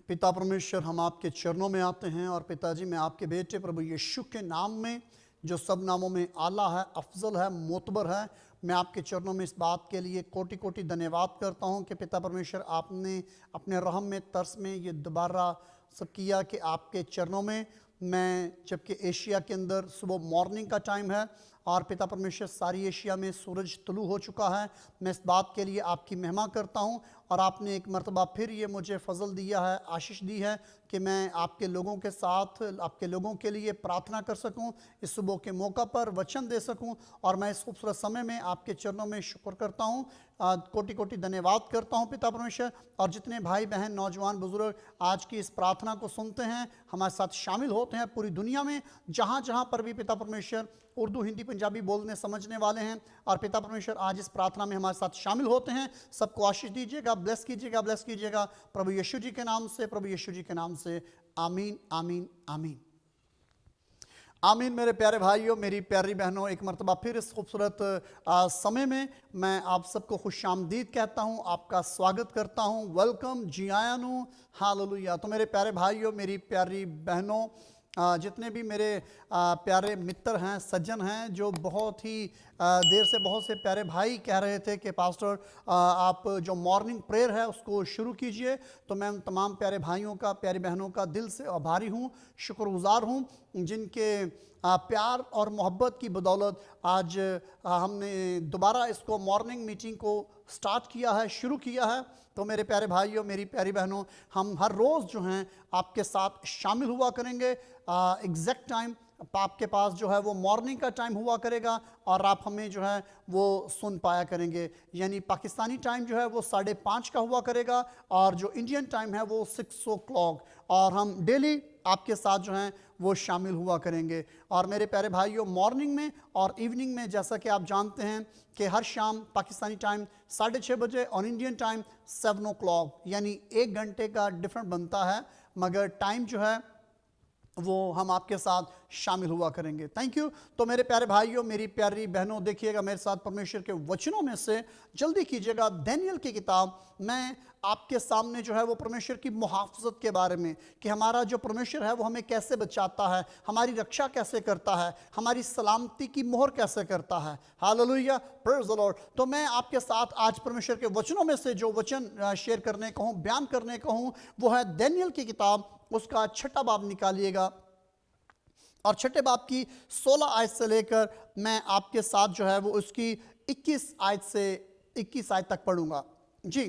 पिता परमेश्वर, हम आपके चरणों में आते हैं और पिताजी, मैं आपके बेटे प्रभु यीशु के नाम में, जो सब नामों में आला है, अफजल है, मोतबर है, मैं आपके चरणों में इस बात के लिए कोटि कोटि धन्यवाद करता हूं कि पिता परमेश्वर, आपने अपने रहम में, तरस में ये दोबारा सब किया कि आपके चरणों में मैं, जबकि एशिया के अंदर सुबह मॉर्निंग का टाइम है और पिता परमेश्वर सारी एशिया में सूरज तुलू हो चुका है, मैं इस बात के लिए आपकी महिमा करता हूं। और आपने एक मरतबा फिर ये मुझे फजल दिया है, आशीष दी है कि मैं आपके लोगों के साथ, आपके लोगों के लिए प्रार्थना कर सकूं, इस सुबह के मौका पर वचन दे सकूं। और मैं इस खूबसूरत समय में आपके चरणों में शुक्र करता हूं, कोटि कोटि धन्यवाद करता हूं पिता परमेश्वर। और जितने भाई बहन, नौजवान, बुजुर्ग आज की इस प्रार्थना को सुनते हैं, हमारे साथ शामिल होते हैं पूरी दुनिया में, जहाँ जहाँ पर भी पिता परमेश्वर उर्दू, हिंदी, पंजाबी बोलने समझने वाले हैं, और पिता परमेश्वर आज इस प्रार्थना में हमारे साथ शामिल होते हैं, सबको आशीष दीजिएगा, ब्लेस कीजिएगा, ब्लेस कीजिएगा प्रभु यीशु जी के नाम से, प्रभु यीशु जी के नाम से, आमीन, आमीन, आमीन, आमीन। मेरे प्यारे भाइयों, मेरी प्यारी बहनों, एक मरतबा फिर इस खूबसूरत समय में मैं आप सबको खुश आमदीद कहता हूँ, आपका स्वागत करता हूँ। वेलकम, जी आयानू, हालेलुया। तो मेरे प्यारे भाइयों, मेरी प्यारी बहनों, जितने भी मेरे प्यारे मित्र हैं, सज्जन हैं, जो बहुत ही देर से बहुत से प्यारे भाई कह रहे थे कि पास्टर आप जो मॉर्निंग प्रेयर है उसको शुरू कीजिए, तो मैं उन तमाम प्यारे भाइयों का, प्यारी बहनों का दिल से आभारी हूँ, शुक्रगुजार हूँ, जिनके प्यार और मोहब्बत की बदौलत आज हमने दोबारा इसको मॉर्निंग मीटिंग को स्टार्ट किया है, शुरू किया है। तो मेरे प्यारे भाइयों, मेरी प्यारी बहनों, हम हर रोज़ जो हैं आपके साथ शामिल हुआ करेंगे। एग्जैक्ट टाइम आपके पास जो है वो मॉर्निंग का टाइम हुआ करेगा और आप हमें जो है वो सुन पाया करेंगे। यानी पाकिस्तानी टाइम जो है वो 5:30 का हुआ करेगा और जो इंडियन टाइम है वो 6 o'clock, और हम डेली आपके साथ जो हैं वो शामिल हुआ करेंगे। और मेरे प्यारे भाइयों, मॉर्निंग में और इवनिंग में, जैसा कि आप जानते हैं कि हर शाम पाकिस्तानी टाइम 6:30 बजे और इंडियन टाइम 7 o'clock, यानी 1 घंटे का डिफरेंट बनता है, मगर टाइम जो है वो हम आपके साथ शामिल हुआ करेंगे। Thank you. तो मेरे प्यारे भाइयों, मेरी प्यारी बहनों, देखिएगा मेरे साथ परमेश्वर के वचनों में से, जल्दी कीजिएगा, दानियेल की किताब। मैं आपके सामने जो है वो परमेश्वर की मुहाफ़ज़त के बारे में, कि हमारा जो परमेश्वर है वो हमें कैसे बचाता है, हमारी रक्षा कैसे करता है, हमारी सलामती की मोहर कैसे करता है। Hallelujah, praise the Lord. तो मैं आपके साथ आज परमेश्वर के वचनों में से जो वचन शेयर करने को हूँ, बयान करने को हूँ, वो है दानियेल की किताब, उसका 6ठा बाब निकालिएगा और 6ठे बाब की 16 आयत से लेकर मैं आपके साथ जो है वो उसकी 21 आयत से 21 आयत तक पढ़ूंगा। जी,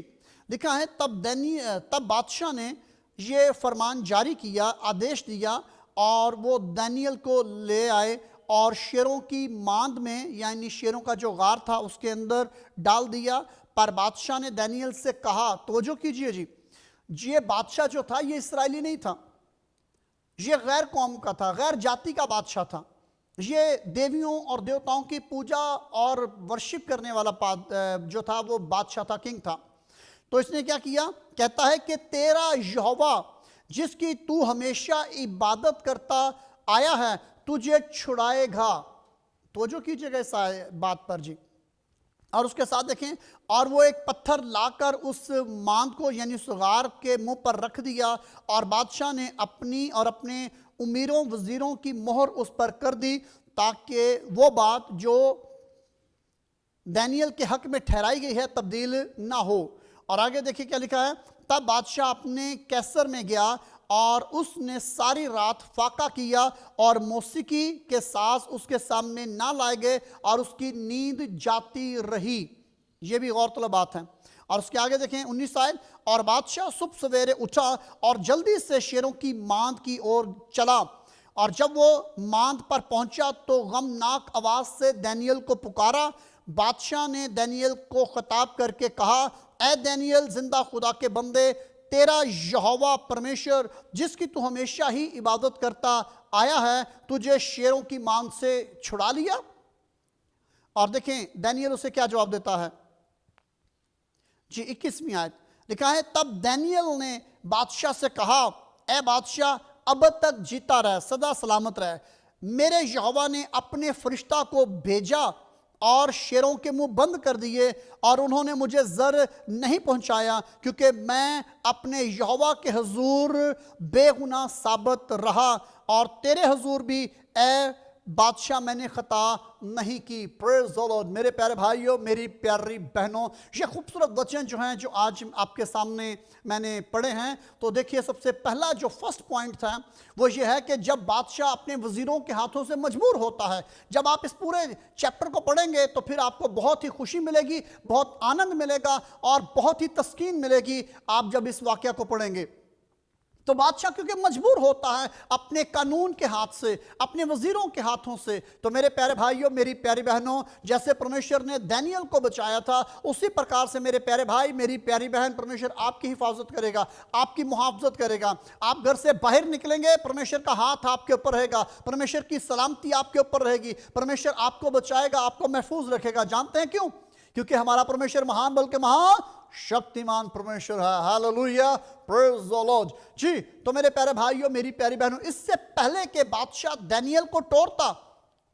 लिखा है, तब बादशाह ने ये फरमान जारी किया, आदेश दिया, और वो दानियेल को ले आए और शेरों की मांद में, यानी शेरों का जो गार था उसके अंदर डाल दिया। पर बादशाह ने दानियेल से कहा, तवज्जो कीजिए जी, ये बादशाह जो था ये इस्राएली नहीं था, ये गैर कौम का था, गैर जाति का बादशाह था। ये देवियों और देवताओं की पूजा और वर्शिप करने वाला जो था वो बादशाह था, किंग था। तो इसने क्या किया, कहता है कि तेरा यहोवा जिसकी तू हमेशा इबादत करता आया है तुझे छुड़ाएगा। तो जो कीजिएगा इस बात पर जी। और उसके साथ देखें, और वो एक पत्थर लाकर उस मांद को, यानी उस गार के मुंह पर रख दिया, और बादशाह ने अपनी और अपने उमीरों वजीरों की मोहर उस पर कर दी, ताकि वो बात जो दानियेल के हक में ठहराई गई है तब्दील ना हो। और आगे देखिए क्या लिखा है, तब बादशाह अपने कैसर में गया और उसने सारी रात फाका किया और मौसीकी के साथ उसके सामने ना लाए गए और उसकी नींद जाती रही। ये भी गौरतलब बात है। और उसके आगे देखें 19 आयत, और बादशाह सुबह सवेरे उठा और जल्दी से शेरों की मांद की ओर चला, और जब वो मांद पर पहुंचा तो गमनाक आवाज से दानियेल को पुकारा। बादशाह ने दानियेल को खिताब करके कहा, ए दानियेल, जिंदा खुदा के बंदे, तेरा यहोवा परमेश्वर जिसकी तू हमेशा ही इबादत करता आया है तुझे शेरों की मांद से छुड़ा लिया। और देखें दानियेल उसे क्या जवाब देता है जी, 21वीं आयत लिखा है, तब दानियेल ने बादशाह से कहा, ए बादशाह, अब तक जीता रह, सदा सलामत रह। मेरे यहोवा ने अपने फरिश्ता को भेजा और शेरों के मुंह बंद कर दिए, और उन्होंने मुझे जर नहीं पहुंचाया, क्योंकि मैं अपने यहोवा के हुजूर बेगुनाह साबित रहा, और तेरे हुजूर भी ए बादशाह मैंने खता नहीं की। Praise the Lord. मेरे प्यारे भाइयों, मेरी प्यारी बहनों, ये खूबसूरत वचन जो हैं जो आज आपके सामने मैंने पढ़े हैं, तो देखिए सबसे पहला जो फर्स्ट पॉइंट था वो ये है कि जब बादशाह अपने वजीरों के हाथों से मजबूर होता है, जब आप इस पूरे चैप्टर को पढ़ेंगे तो फिर आपको बहुत ही खुशी मिलेगी, बहुत आनंद मिलेगा और बहुत ही तस्कीन मिलेगी आप जब इस वाकया को पढ़ेंगे। तो बादशाह क्योंकि मजबूर होता है अपने कानून के हाथ से, अपने वजीरों के हाथों से, तो मेरे प्यारे भाइयों, मेरी प्यारी बहनों, जैसे परमेश्वर ने दानियल को बचाया था, उसी प्रकार से मेरे प्यारे भाई, मेरी प्यारी बहन, परमेश्वर आपकी हिफाजत करेगा, आपकी मुहाफजत करेगा। आप घर से बाहर निकलेंगे, परमेश्वर का हाथ आपके ऊपर रहेगा, परमेश्वर की सलामती आपके ऊपर रहेगी, परमेश्वर आपको बचाएगा, आपको महफूज रखेगा। जानते हैं क्यों? क्योंकि हमारा परमेश्वर महान बल्कि महान शक्तिमान परमेश्वर है। Hallelujah, praise the lord. जी, तो मेरे प्यारे भाइयों, मेरी प्यारी बहनों, इससे पहले के बादशाह दानियल को तोड़ता,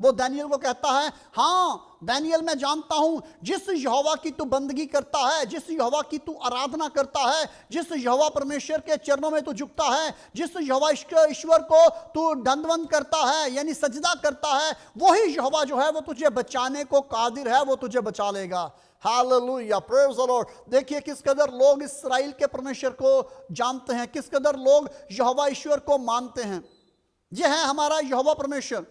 वो दानियल को कहता है, हाँ दानियल मैं जानता हूं जिस यहोवा की तू बंदगी करता है, जिस यहोवा की तू आराधना करता है, जिस यहोवा परमेश्वर के चरणों में तू झुकता है, जिस यहोवा ईश्वर को तू दंडवंद करता है यानी सजदा करता है, वही यहोवा जो है वो तुझे बचाने को कादिर है, वो तुझे बचा लेगा। Hallelujah, praise the Lord. देखिए किस कदर लोग इस्राएल के परमेश्वर को जानते हैं, किस कदर लोग यहोवा ईश्वर को मानते हैं। यह है हमारा यहोवा परमेश्वर,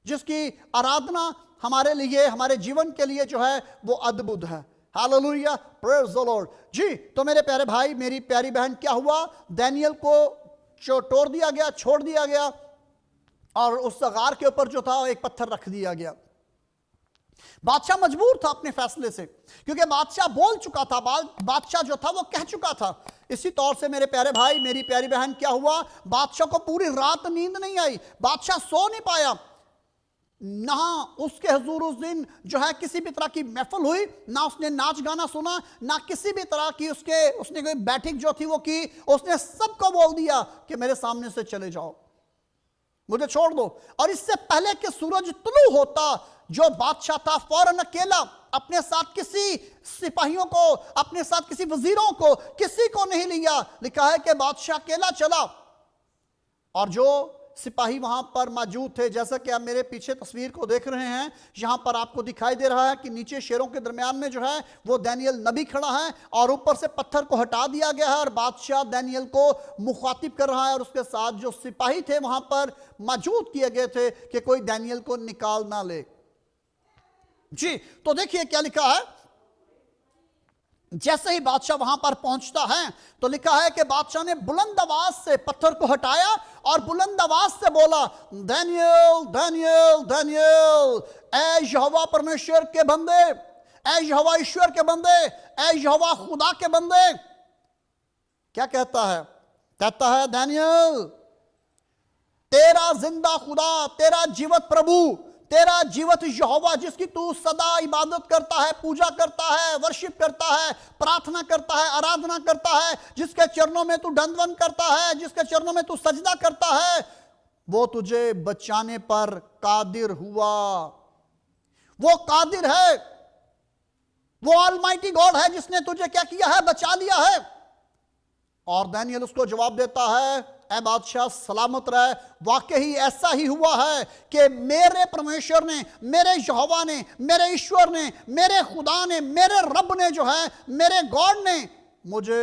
जिसकी आराधना हमारे लिए, हमारे जीवन के लिए जो है वो अद्भुत है। Hallelujah, praise the lord. जी, तो मेरे प्यारे भाई, मेरी प्यारी बहन, क्या हुआ? दानियल को तोड़ दिया गया, छोड़ दिया गया, और उस गार के ऊपर जो था एक पत्थर रख दिया गया। बादशाह मजबूर था अपने फैसले से, क्योंकि बादशाह बोल चुका था, बादशाह जो था वो कह चुका था। इसी तौर से मेरे प्यारे भाई, मेरी प्यारी बहन, क्या हुआ? बादशाह को पूरी रात नींद नहीं आई, बादशाह सो नहीं पाया। ना उसके हुजूर उस दिन जो है किसी भी तरह की महफिल हुई, ना उसने नाच गाना सुना, ना किसी भी तरह की उसने कोई बैठक जो थी वो की। उसने सबको बोल दिया कि मेरे सामने से चले जाओ, मुझे छोड़ दो। और इससे पहले कि सूरज तुलू होता, जो बादशाह था फौरन अकेला, अपने साथ किसी सिपाहियों को, अपने साथ किसी वजीरों को, किसी को नहीं लिया। लिखा है कि बादशाह अकेला चला, और जो सिपाही वहां पर मौजूद थे, जैसा कि आप मेरे पीछे तस्वीर को देख रहे हैं, यहां पर आपको दिखाई दे रहा है कि नीचे शेरों के दरमियान में जो है वो दानियल नबी खड़ा है, और ऊपर से पत्थर को हटा दिया गया है, और बादशाह दानियल को मुखातिब कर रहा है, और उसके साथ जो सिपाही थे वहां पर मौजूद किए गए थे कि कोई दानियल को निकाल ना ले। जी, तो देखिए क्या लिखा है। जैसे ही बादशाह वहां पर पहुंचता है तो लिखा है कि बादशाह ने बुलंद आवाज से पत्थर को हटाया और बुलंद आवाज से बोला, दानियल दानियल दानियल, ऐ यहोवा परमेश्वर के बंदे, ऐ यहोवा ईश्वर के बंदे, ऐ यहोवा खुदा के बंदे। क्या कहता है? कहता है, दानियल तेरा जिंदा खुदा, तेरा जीवत प्रभु, तेरा जीवत यहोवा, जिसकी तू सदा इबादत करता है, पूजा करता है, वर्शिप करता है, प्रार्थना करता है, आराधना करता है, जिसके चरणों में तू दंडवत करता है, जिसके चरणों में तू सजदा करता है, वो तुझे बचाने पर कादिर हुआ। वो कादिर है, वो ऑलमाइटी गॉड है, जिसने तुझे क्या किया है? बचा लिया है। और दानियल उसको जवाब देता है, ऐ बादशाह सलामत रहे, वाकई ऐसा ही हुआ है कि मेरे परमेश्वर ने, मेरे यहोवा ने, मेरे ईश्वर ने, मेरे खुदा ने, मेरे रब ने जो है, मेरे गॉड ने मुझे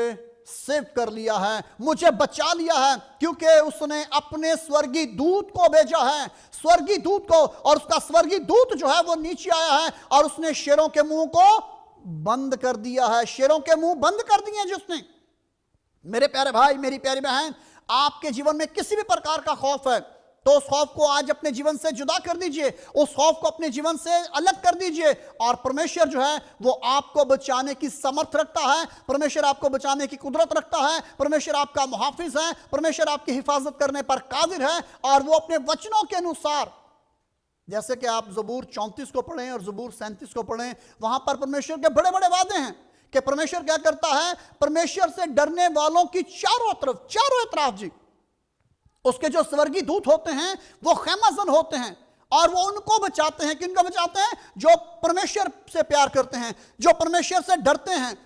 सेव कर लिया है, मुझे बचा लिया है, क्योंकि उसने अपने स्वर्गीय दूत को भेजा है, स्वर्गीय दूत को, और उसका स्वर्गीय दूत जो है वो नीचे आया है, और उसने शेरों के मुंह को बंद कर दिया है, शेरों के मुंह बंद कर दिए जिसने। मेरे प्यारे भाई, मेरी प्यारी बहन, आपके जीवन में किसी भी प्रकार का खौफ है तो उस खौफ को आज अपने जीवन से जुदा कर दीजिए, उस खौफ को अपने जीवन से अलग कर दीजिए, और परमेश्वर जो है वो आपको बचाने की समर्थ रखता है, परमेश्वर आपको बचाने की कुदरत रखता है, परमेश्वर आपका मुहाफिज है, परमेश्वर आपकी हिफाजत करने पर कादिर है। और वो अपने वचनों के अनुसार, जैसे कि आप ज़बूर 34 को पढ़ें और ज़बूर 37 को पढ़ें, वहां पर परमेश्वर के बड़े बड़े वादे हैं कि परमेश्वर क्या करता है? परमेश्वर से डरने वालों की चारों तरफ जी उसके जो स्वर्गीय दूत होते हैं वो खैमाजन होते हैं, और वो उनको बचाते हैं। किनको बचाते हैं? जो परमेश्वर से प्यार करते हैं, जो परमेश्वर से डरते हैं,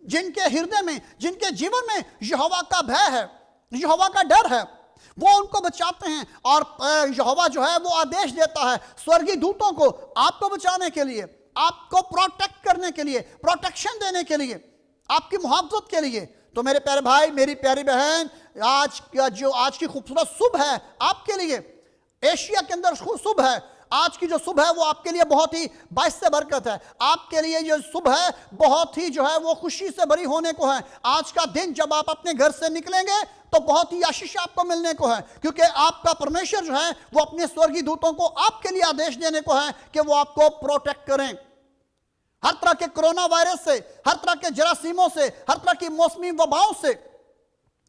जिनके हृदय में, जिनके जीवन में यहोवा का भय है, यहोवा का डर है, वो उनको बचाते हैं। और यहोवा जो है वो आदेश देता है स्वर्गीय दूतों को आपको बचाने के लिए, आपको प्रोटेक्ट करने के लिए, प्रोटेक्शन देने के लिए, आपकी मुहाफजत के लिए। तो मेरे प्यारे भाई, मेरी प्यारी बहन, आज की खूबसूरत सुबह है आपके लिए, एशिया के अंदर सुबह है। आज की जो सुबह है वो आपके लिए बहुत ही बाइस से बरकत है। आपके लिए जो सुबह है बहुत ही जो है वो खुशी से भरी होने को है। आज का दिन जब आप अपने घर से निकलेंगे तो बहुत ही आशीष आपको मिलने को है, क्योंकि आपका परमेश्वर जो है वो अपने स्वर्गीय दूतों को आपके लिए आदेश देने को है कि वो आपको प्रोटेक्ट करें हर तरह के कोरोना वायरस से, हर तरह के जरासीमों से, हर तरह की मौसमी वबाओं से।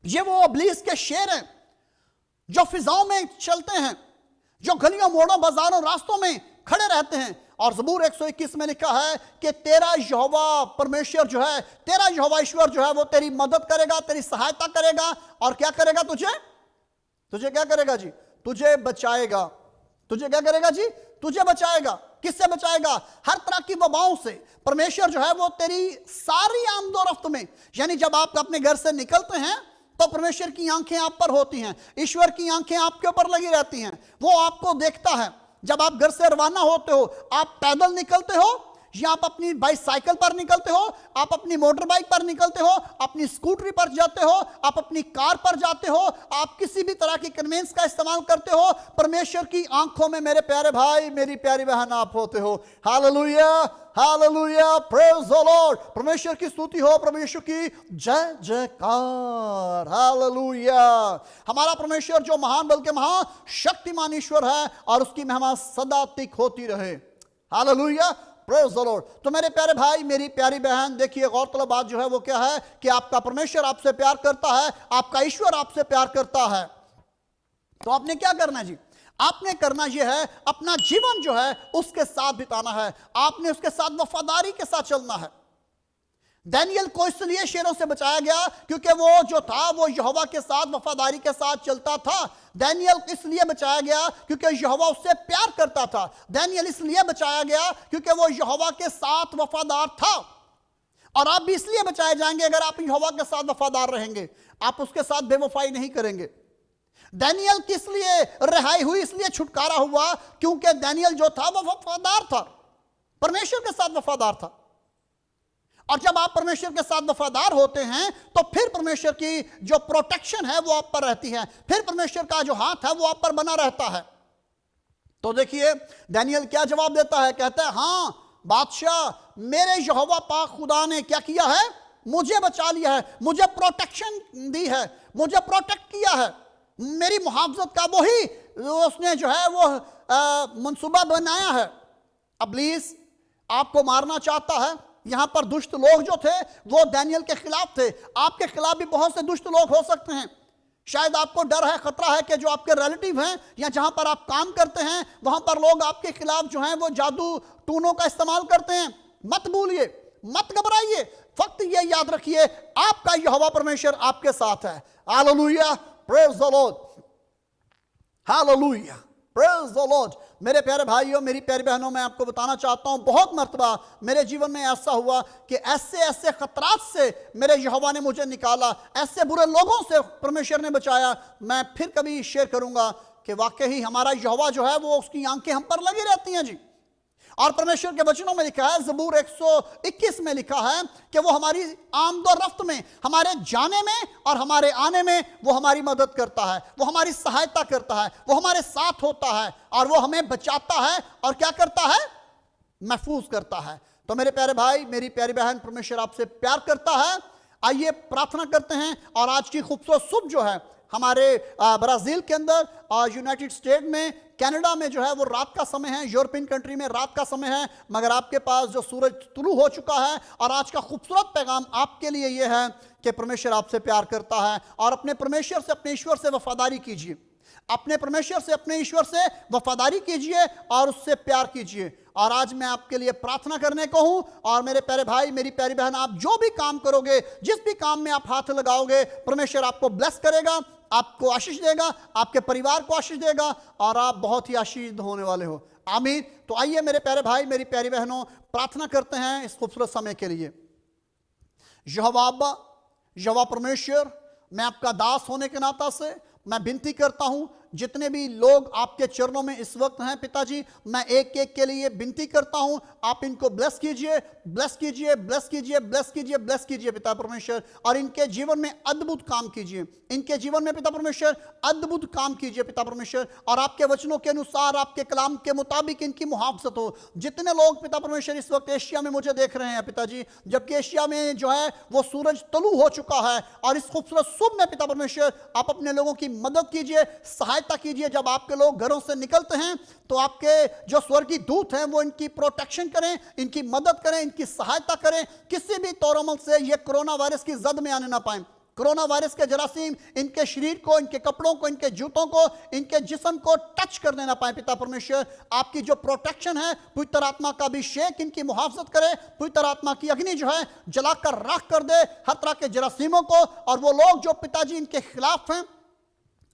ये वो इब्लीस के शेर हैं जो फिजाओं में चलते हैं, जो गलियों मोड़ों बाजारों रास्तों में खड़े रहते हैं। और ज़बूर 121 में लिखा है कि तेरा यहोवा परमेश्वर जो है, तेरा यहोवा ईश्वर जो है वो तेरी मदद करेगा, तेरी सहायता करेगा। और क्या करेगा? तुझे क्या करेगा जी? तुझे बचाएगा। तुझे क्या करेगा जी? तुझे बचाएगा। किससे बचाएगा? हर तरह की वबाओं से। परमेश्वर जो है वो तेरी सारी आमदोरफ्त में, यानी जब आप अपने घर से निकलते हैं तो परमेश्वर की आंखें आप पर होती हैं, ईश्वर की आंखें आपके ऊपर लगी रहती हैं, वो आपको देखता है। जब आप घर से रवाना होते हो, आप पैदल निकलते हो या आप अपनी बाइसाइकिल पर निकलते हो, आप अपनी मोटर बाइक पर निकलते हो, अपनी स्कूटरी पर जाते हो, आप अपनी कार पर जाते हो, आप किसी भी तरह की कन्वेंस का इस्तेमाल करते हो, परमेश्वर की आंखों में मेरे प्यारे भाई, मेरी प्यारी बहन आप होते हो। Hallelujah, hallelujah, praise the Lord. परमेश्वर की स्तुति हो, प्रभु यीशु की जय जयकार। हालेलुया। हमारा परमेश्वर जो महान बल्कि महान शक्तिमान ईश्वर है और उसकी महिमा सदा तिक होती रहे। Hallelujah, praise the Lord. तो मेरे प्यारे भाई, मेरी प्यारी बहन, देखिए गौरतलब बात जो है वो क्या है कि आपका परमेश्वर आपसे प्यार करता है, आपका ईश्वर आपसे प्यार करता है। तो आपने क्या करना है जी? आपने करना यह है, अपना जीवन जो है उसके साथ बिताना है, आपने उसके साथ वफादारी के साथ चलना है। दानियल को इसलिए शेरों से बचाया गया क्योंकि वो जो था वो यहोवा के साथ वफादारी के साथ चलता था। दानियल इसलिए बचाया गया क्योंकि यहोवा उससे प्यार करता था। दानियल इसलिए बचाया गया क्योंकि वो यहोवा के साथ वफादार था। और आप भी इसलिए बचाए जाएंगे अगर आप यहोवा के साथ वफादार रहेंगे, आप उसके साथ बेवफाई नहीं करेंगे। दानियल किस लिए रिहाई हुई? इसलिए छुटकारा हुआ क्योंकि दानियल जो था वो वफादार था, परमेश्वर के साथ वफादार था। और जब आप परमेश्वर के साथ वफादार होते हैं तो फिर परमेश्वर की जो प्रोटेक्शन है वो आप पर रहती है, फिर परमेश्वर का जो हाथ है वो आप पर बना रहता है। तो देखिए दानियल क्या जवाब देता है, कहता है हाँ बादशाह, मेरे यहोवा पाक खुदा ने क्या किया है? मुझे बचा लिया है, मुझे प्रोटेक्शन दी है, मुझे प्रोटेक्ट किया है, मेरी मुहाफजत का वही उसने जो है वो मंसूबा बनाया है। इब्लीस आपको मारना चाहता है। यहां पर दुष्ट लोग जो थे वो दानियल के खिलाफ थे। आपके खिलाफ भी बहुत से दुष्ट लोग हो सकते हैं। शायद आपको डर है, खतरा है कि जो आपके रिलेटिव हैं या जहां पर आप काम करते हैं वहां पर लोग आपके खिलाफ जो हैं वो जादू टूनों का इस्तेमाल करते हैं। मत भूलिए, मत घबराइए, फक्त ये याद रखिए आपका यहोवा परमेश्वर आपके साथ है। Hallelujah, praise the Lord, hallelujah, praise the Lord. मेरे प्यारे भाइयों, मेरी प्यारी बहनों, मैं आपको बताना चाहता हूं बहुत मर्तबा मेरे जीवन में ऐसा हुआ कि ऐसे ऐसे खतरात से मेरे यहोवा ने मुझे निकाला, ऐसे बुरे लोगों से परमेश्वर ने बचाया। मैं फिर कभी शेयर करूंगा कि वाकई हमारा यहोवा जो है वो उसकी आंखें हम पर लगी रहती हैं जी। और परमेश्वर के वचनों में लिखा है, ज़बूर 121 में लिखा है कि वो हमारी आमदोरफ्त में, हमारे जाने में और हमारे आने में वो हमारी मदद करता है, वो हमारी सहायता करता है, वो हमारे साथ होता है और वो हमें बचाता है और क्या करता है? महफूज करता है। तो मेरे प्यारे भाई, मेरी प्यारी बहन, परमेश्वर आपसे प्यार करता है। आइए प्रार्थना करते हैं। और आज की खूबसूरत सुबह जो है हमारे ब्राज़ील के अंदर और यूनाइटेड स्टेट में, कनाडा में जो है वो रात का समय है, यूरोपियन कंट्री में रात का समय है, मगर आपके पास जो सूरज तुलू हो चुका है। और आज का खूबसूरत पैगाम आपके लिए ये है कि परमेश्वर आपसे प्यार करता है और अपने परमेश्वर से, अपने ईश्वर से वफादारी कीजिए। अपने परमेश्वर से, अपने ईश्वर से वफादारी कीजिए और उससे प्यार कीजिए। और आज मैं आपके लिए प्रार्थना करने को हूं। और मेरे प्यारे भाई, मेरी प्यारी बहन, आप जो भी काम करोगे, जिस भी काम में आप हाथ लगाओगे, परमेश्वर आपको ब्लेस करेगा, आपको आशीष देगा, आपके परिवार को आशीष देगा और आप बहुत ही आशीष होने वाले हो। आमीन। तो आइए मेरे प्यारे भाई, मेरी प्यारी बहनों, प्रार्थना करते हैं इस खूबसूरत समय के लिए। यहोवा अब्बा, यहोवा परमेश्वर, मैं आपका दास होने के नाता से मैं विनती करता हूं, जितने भी लोग आपके चरणों में इस वक्त हैं पिताजी, मैं एक एक के लिए विनती करता हूं, आप इनको ब्लेस कीजिए, ब्लेस कीजिए, ब्लेस कीजिए, ब्लेस कीजिए, ब्लेस कीजिए पिता परमेश्वर, और इनके जीवन में अद्भुत काम कीजिए, इनके जीवन में पिता परमेश्वर अद्भुत काम कीजिए पिता परमेश्वर, और आपके वचनों के अनुसार, आपके कलाम के मुताबिक इनकी मुहाफजत हो। जितने लोग पिता परमेश्वर इस वक्त एशिया में मुझे देख रहे हैं पिताजी, जबकि एशिया में जो है वो सूरज तलू हो चुका है, और इस खूबसूरत सुबह में पिता परमेश्वर आप अपने लोगों की मदद कीजिए, सहायता कीजिए। जब आपके लोग घरों से निकलते हैं तो आपके जो स्वर्गीय दूत हैं वो इनकी प्रोटेक्शन करें, इनकी मदद करें, इनकी सहायता करें, किसी भी तौर से ये कोरोना वायरस की जद में आने ना पाए। कोरोना वायरस के जरासीम इनके शरीर को, इनके कपड़ों को, इनके जूतों को, इनके जिस्म को टच कर देना पाए पिता परमेश्वर। आपकी जो प्रोटेक्शन है, पवित्र आत्मा का अभिषेक इनकी मुहाफजत करे, पवित्र आत्मा की अग्नि जो है जलाकर राख कर दे हर तरह के जरासीमों को, और वो लोग जो पिताजी इनके खिलाफ हैं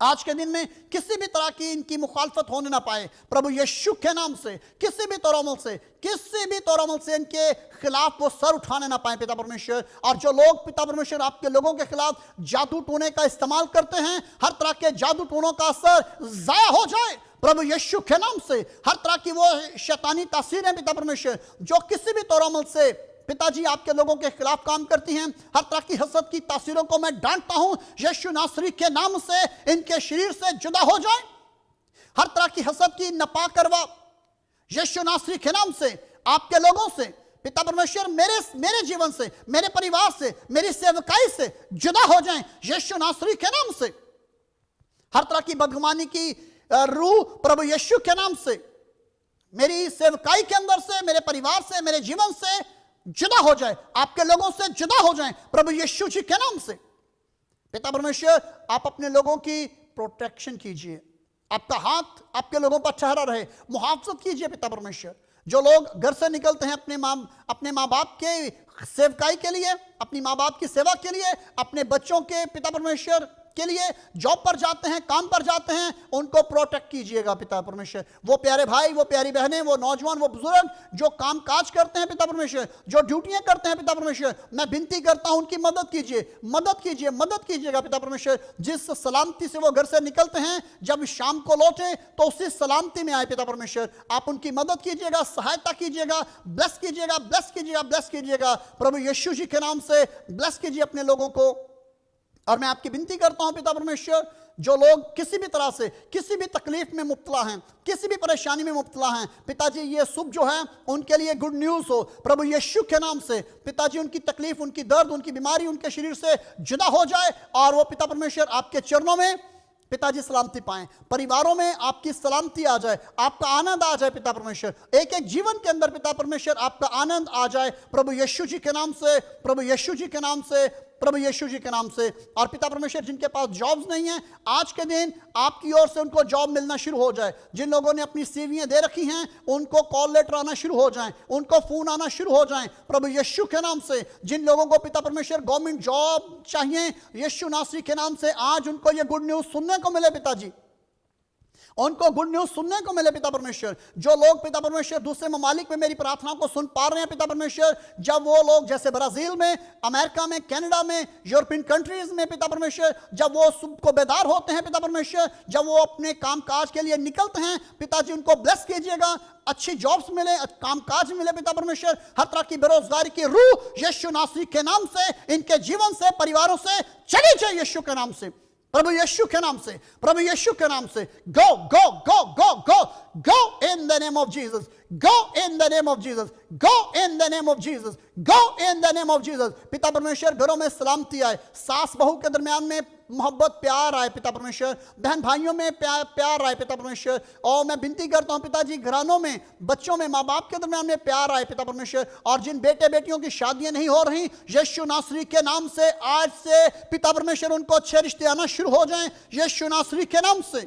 आज के दिन में किसी भी तरह की इनकी मुखालफत होने ना पाए। प्रभु यीशु के नाम से किसी भी तौर से इनके खिलाफ वो सर उठाने ना पाए पिता परमेश्वर। और जो लोग पिता परमेश्वर आपके लोगों के खिलाफ जादू टोने का इस्तेमाल करते हैं, हर तरह के जादू टोनों का असर जाया हो जाए प्रभु यीशु के नाम से। हर तरह की वो शैतानी तासीरें पिता परमेश्वर जो किसी भी तौर से पिताजी आपके लोगों के खिलाफ काम करती हैं, हर तरह की हसद की तासीरों को मैं डांटता हूं, यीशु नासरी के नाम से इनके शरीर से जुदा हो जाए। हर तरह की हसद की नपा करवा यीशु नासरी के नाम से आपके लोगों से पिता परमेश्वर मेरे जीवन से, मेरे परिवार से, मेरी सेवकाई से जुदा हो जाएं यीशु नासरी के नाम से। हर तरह की बदगुमानी की रूह प्रभु यीशु के नाम से मेरी सेवकाई के अंदर से, मेरे परिवार से, मेरे जीवन से जुदा हो जाए, आपके लोगों से जुदा हो जाएं प्रभु यीशु जी के नाम से। पिता परमेश्वर आप अपने लोगों की प्रोटेक्शन कीजिए, आपका हाथ आपके लोगों पर ठहरा रहे, मुहाफजत कीजिए पिता परमेश्वर। जो लोग घर से निकलते हैं अपने माँ बाप के सेवकाई के लिए, अपनी माँ बाप की सेवा के लिए, अपने बच्चों के पिता परमेश्वर के लिए जॉब पर जाते हैं, काम पर जाते हैं, उनको प्रोटेक्ट कीजिएगा पिता परमेश्वर। वो प्यारे भाई, वो प्यारी बहनें, वो नौजवान, वो बुजुर्ग जो काम काज करते हैं पिता परमेश्वर, जो ड्यूटियां करते हैं पिता परमेश्वर, मैं विनती करता हूं उनकी मदद कीजिए, मदद कीजिए, मदद कीजिएगा पिता परमेश्वर। जिस सलामती से वो घर से निकलते हैं, जब शाम को लौटे तो उसी सलामती में आए पिता परमेश्वर। आप उनकी मदद कीजिएगा, सहायता कीजिएगा, ब्लेस कीजिएगा, ब्लेस कीजिएगा, ब्लेस कीजिएगा प्रभु यीशु जी के नाम से। ब्लेस कीजिए अपने लोगों को। और मैं आपकी विनती करता हूं पिता परमेश्वर, जो लोग किसी भी तरह से किसी भी तकलीफ में मुब्तला हैं, किसी भी परेशानी में मुब्तला हैं, पिताजी ये सुबह जो है उनके लिए गुड न्यूज़ हो प्रभु यीशु के नाम से। पिताजी उनकी तकलीफ, उनकी दर्द, उनकी बीमारी उनके शरीर से जुदा हो जाए, और वो पिता परमेश्वर आपके चरणों में पिताजी सलामती पाएं, परिवारों में आपकी सलामती आ जाए, आपका आनंद आ जाए पिता परमेश्वर। एक एक जीवन के अंदर पिता परमेश्वर आपका आनंद आ जाए प्रभु यीशु जी के नाम से, प्रभु यीशु जी के नाम से, प्रभु यीशु जी के नाम से। और पिता परमेश्वर जिनके पास जॉब्स नहीं है, आज के दिन आपकी ओर से उनको जॉब मिलना शुरू हो जाए। जिन लोगों ने अपनी सीवियां दे रखी हैं उनको कॉल लेटर आना शुरू हो जाएं, उनको फोन आना शुरू हो जाएं प्रभु यीशु के नाम से। जिन लोगों को पिता परमेश्वर गवर्नमेंट जॉब चाहिए, यीशु नासरी के नाम से आज उनको ये गुड न्यूज़ सुनने को मिले पिताजी, उनको गुड न्यूज़ सुनने को मिले पिता परमेश्वर। जो लोग पिता परमेश्वर दूसरे ममालिक में मेरी प्रार्थनाओं को सुन पा रहे हैं पिता परमेश्वर, जब वो लोग जैसे ब्राज़ील में, अमेरिका में, कनाडा में, यूरोपियन कंट्रीज में पिता परमेश्वर, जब वो सुबह को बेदार होते हैं पिता परमेश्वर, जब वो अपने काम काज के लिए निकलते हैं पिताजी, उनको ब्लेस कीजिएगा, अच्छी जॉब्स मिले, काम काज मिले पिता परमेश्वर। हर तरह की बेरोजगारी की रूह यीशु नासरी के नाम से इनके जीवन से, परिवारों से चली जाए यीशु के नाम से, प्रभु यीशु के नाम से, प्रभु यीशु के नाम से। Go go go go go go in the name of Jesus, go in the name of Jesus, go in the name of Jesus, go in the name of Jesus. पिता परमेश्वर घरों में सलामती आए, सास बहू के दरमियान में मोहब्बत, प्यार आए पिता परमेश्वर, बहन भाइयों में प्यार आए पिता परमेश्वर। और मैं विनती करता हूं पिताजी, घरानों में, बच्चों में, माँ बाप के दरमियान में प्यार आए पिता परमेश्वर। और जिन बेटे बेटियों की शादियां नहीं हो रही, यीशु नासरी के नाम से आज से पिता परमेश्वर उनको अच्छे रिश्ते आना शुरू हो जाएं यीशु नासरी के नाम से,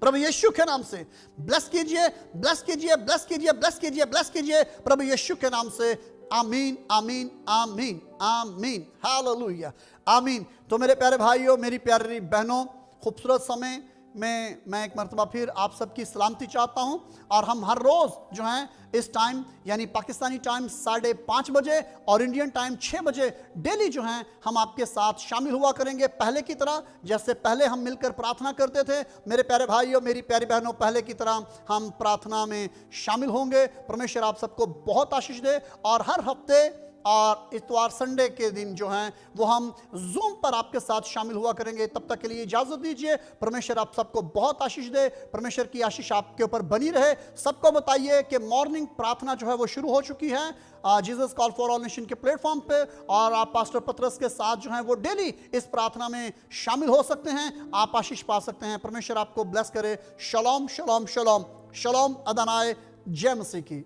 प्रभु यीशु के नाम से। ब्लेस कीजिए, ब्लेस कीजिए, ब्लेस कीजिए, ब्लेस कीजिए, ब्लेस कीजिए प्रभु यीशु के नाम से। आमीन आमीन आमीन आमीन, हालेलुया, आमीन। तो मेरे प्यारे भाइयों, मेरी प्यारी बहनों, खूबसूरत समय में मैं एक मरतबा फिर आप सबकी सलामती चाहता हूं। और हम हर रोज़ जो है इस टाइम यानी पाकिस्तानी टाइम 5:30 बजे और इंडियन टाइम 6 बजे डेली जो है हम आपके साथ शामिल हुआ करेंगे, पहले की तरह जैसे पहले हम मिलकर प्रार्थना करते थे। मेरे प्यारे भाइयों, मेरी प्यारी बहनों, पहले की तरह हम प्रार्थना में शामिल होंगे। परमेश्वर आप सबको बहुत आशीष दे। और हर हफ्ते और इतवार संडे के दिन जो हैं वो हम जूम पर आपके साथ शामिल हुआ करेंगे। तब तक के लिए इजाज़त दीजिए। परमेश्वर आप सबको बहुत आशीष दे। परमेश्वर की आशीष आपके ऊपर बनी रहे। सबको बताइए कि मॉर्निंग प्रार्थना जो है वो शुरू हो चुकी है Jesus call for all nation के प्लेटफॉर्म पे। और आप पास्टर पतरस के साथ जो है वो डेली इस प्रार्थना में शामिल हो सकते हैं, आप आशीष पा सकते हैं। परमेश्वर आपको ब्लेस करे। शलोम शलोम शलोम शलोम, अदनाए, जय मसीह की।